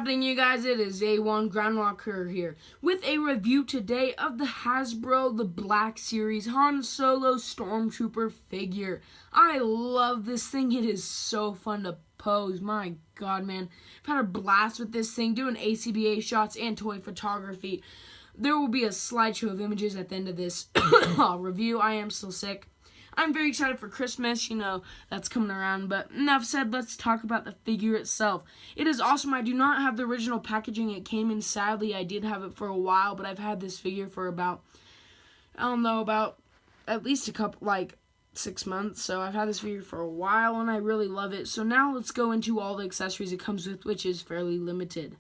happening, you guys? It is A1 Groundwalker here with a review today of the Hasbro The Black Series Han Solo Stormtrooper figure. I love this thing. It is so fun to pose. My God, man. I've had a blast with this thing, doing ACBA shots and toy photography. There will be a slideshow of images at the end of this review. I am still sick. I'm very excited for Christmas, that's coming around, but enough said, let's talk about the figure itself. It is awesome. I do not have the original packaging it came in. Sadly, I did have it for a while, but I've had this figure for about at least a couple, 6 months, so I've had this figure for a while, and I really love it. So now let's go into all the accessories it comes with, which is fairly limited.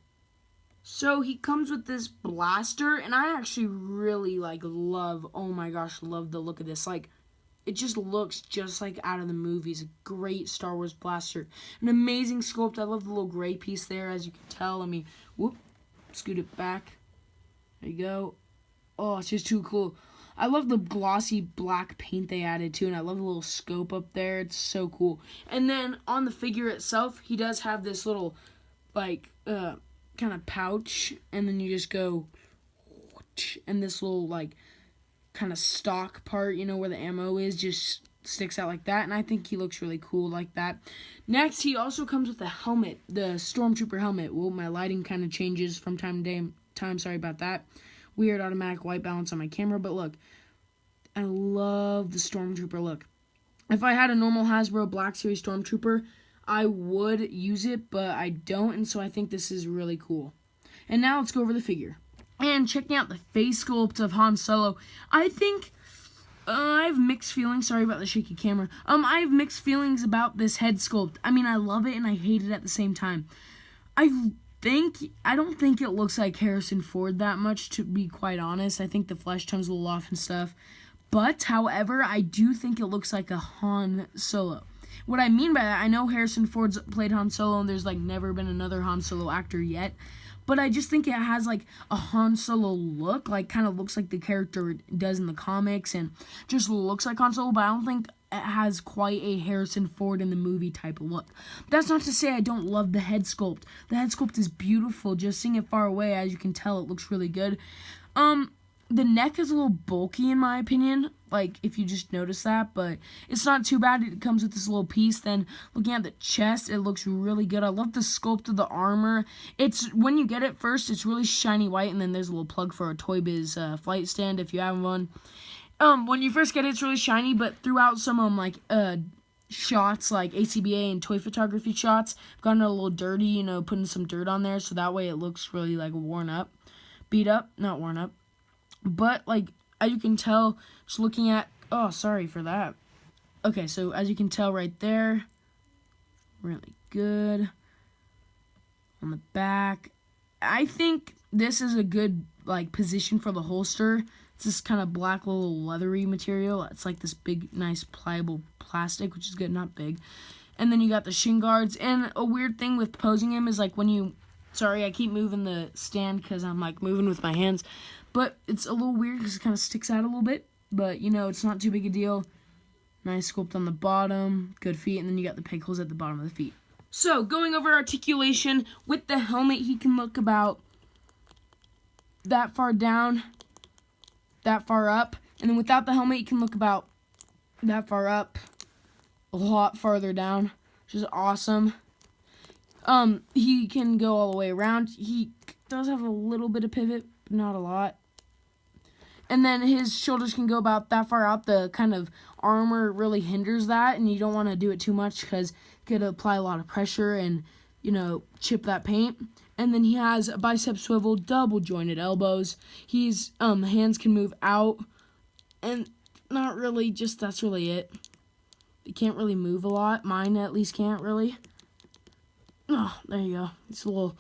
So he comes with this blaster, and I actually really, love the look of this. It just looks just like out of the movies. A great Star Wars blaster. An amazing sculpt. I love the little gray piece there, as you can tell. Let me, scoot it back. There you go. Oh, it's just too cool. I love the glossy black paint they added too, and I love the little scope up there. It's so cool. And then on the figure itself, he does have this little, kind of pouch, and then you just go, and this little, kind of stock part, where the ammo is, just sticks out like that, and I think he looks really cool like that. Next, he also comes with a helmet, the Stormtrooper helmet. Whoa, my lighting kind of changes from time to time, sorry about that. Weird automatic white balance on my camera, but look, I love the Stormtrooper look. If I had a normal Hasbro Black Series Stormtrooper, I would use it, but I don't, and so I think this is really cool. And now let's go over the figure. And checking out the face sculpt of Han Solo, I think I have mixed feelings. Sorry about the shaky camera. I have mixed feelings about this head sculpt. I mean, I love it and I hate it at the same time. I don't think it looks like Harrison Ford that much, to be quite honest. I think the flesh tone's a little off and stuff. But, however, I do think it looks like a Han Solo. What I mean by that, I know Harrison Ford's played Han Solo and there's never been another Han Solo actor yet. But I just think it has, a Han Solo look, kind of looks like the character does in the comics, and just looks like Han Solo, but I don't think it has quite a Harrison Ford in the movie type of look. That's not to say I don't love the head sculpt. The head sculpt is beautiful. Just seeing it far away, as you can tell, it looks really good. The neck is a little bulky in my opinion, if you just notice that, but it's not too bad. It comes with this little piece. Then looking at the chest, it looks really good. I love the sculpt of the armor. When you get it first, it's really shiny white, and then there's a little plug for a Toy Biz flight stand if you have one. When you first get it, it's really shiny, but throughout some of them, shots like ACBA and toy photography shots, I've gotten it a little dirty, putting some dirt on there, so that way it looks really worn up, beat up, not worn up. But, as you can tell, just looking at... Oh, sorry for that. Okay, so as you can tell right there, really good. On the back. I think this is a good, position for the holster. It's this kind of black little leathery material. It's this big, nice, pliable plastic, which is good, not big. And then you got the shin guards. And a weird thing with posing him is, when you... Sorry, I keep moving the stand because I'm, moving with my hands. But it's a little weird because it kind of sticks out a little bit. But, it's not too big a deal. Nice sculpt on the bottom. Good feet. And then you got the peg holes at the bottom of the feet. So, going over articulation, with the helmet, he can look about that far down, that far up. And then without the helmet, he can look about that far up, a lot farther down, which is awesome. He can go all the way around. He does have a little bit of pivot, but not a lot. And then his shoulders can go about that far out. The kind of armor really hinders that, and you don't want to do it too much because it could apply a lot of pressure and, chip that paint. And then he has a bicep swivel, double jointed elbows. He's, hands can move out, and not really, just that's really it. He can't really move a lot. Mine at least can't really. Oh, there you go. It's a little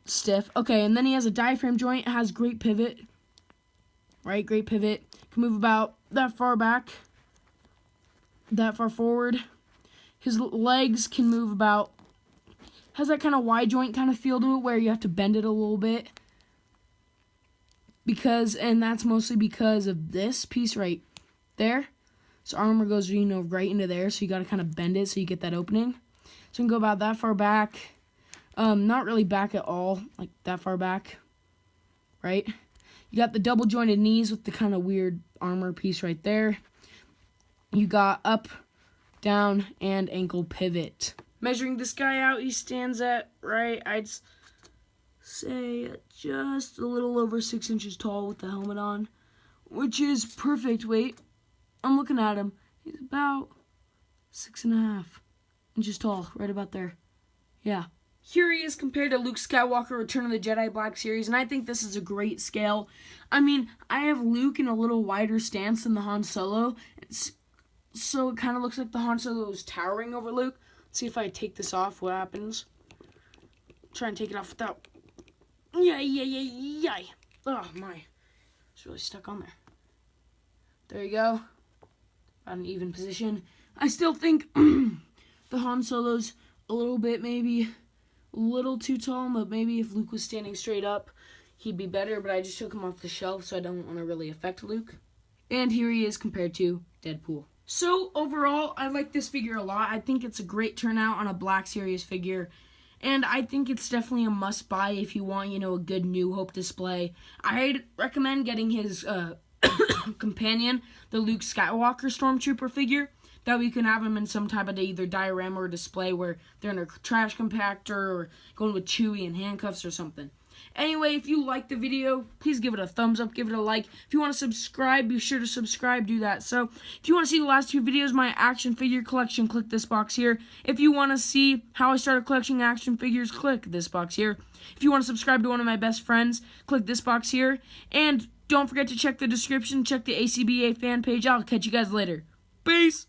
stiff. Okay, and then he has a diaphragm joint. It has great pivot. Right, great pivot. Can move about that far back, that far forward. His legs can move about, has that kind of wide joint kind of feel to it where you have to bend it a little bit. And that's mostly because of this piece right there. So armor goes, right into there, so you got to kind of bend it so you get that opening. So you can go about that far back. Not really back at all, like that far back, right? You got the double jointed knees with the kind of weird armor piece right there. You got up, down, and ankle pivot. Measuring this guy out, he stands at, right, I'd say just a little over 6 inches tall with the helmet on, which is perfect. Wait, I'm looking at him. He's about 6.5 inches tall, right about there. Yeah. Here he is compared to Luke Skywalker, Return of the Jedi Black Series, and I think this is a great scale. I mean, I have Luke in a little wider stance than the Han Solo, so it kind of looks like the Han Solo is towering over Luke. Let's see if I take this off, what happens. Try and take it off without... Yeah. Oh, my. It's really stuck on there. There you go. Got an even position. I still think the Han Solo's a little bit, maybe a little too tall, but maybe if Luke was standing straight up, he'd be better, but I just took him off the shelf, so I don't want to really affect Luke. And here he is compared to Deadpool. So, overall, I like this figure a lot. I think it's a great turnout on a Black Series figure, and I think it's definitely a must-buy if you want, a good New Hope display. I'd recommend getting his companion, the Luke Skywalker Stormtrooper figure. That way you can have them in some type of either diorama or display where they're in a trash compactor or going with Chewie and handcuffs or something. Anyway, if you liked the video, please give it a thumbs up, give it a like. If you want to subscribe, be sure to subscribe, do that. So, if you want to see the last 2 videos, my action figure collection, click this box here. If you want to see how I started collecting action figures, click this box here. If you want to subscribe to one of my best friends, click this box here. And don't forget to check the description, check the ACBA fan page. I'll catch you guys later. Peace!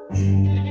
Mm-hmm.